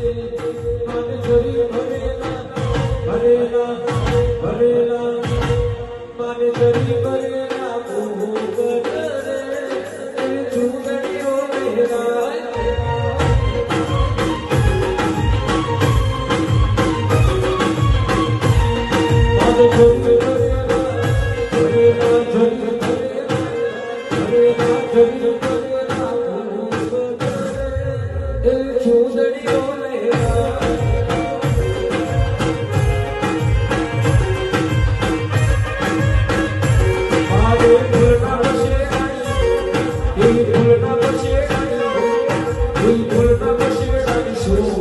मन जरी भरेला भरेला भरेला मन जरी भरेला भूगत रे चूड़ियों मेरा मन जरी भरेला भरेला जरी भरेला भरेला जरी भरेला भूगत रे चूड़ियों मेरा Soon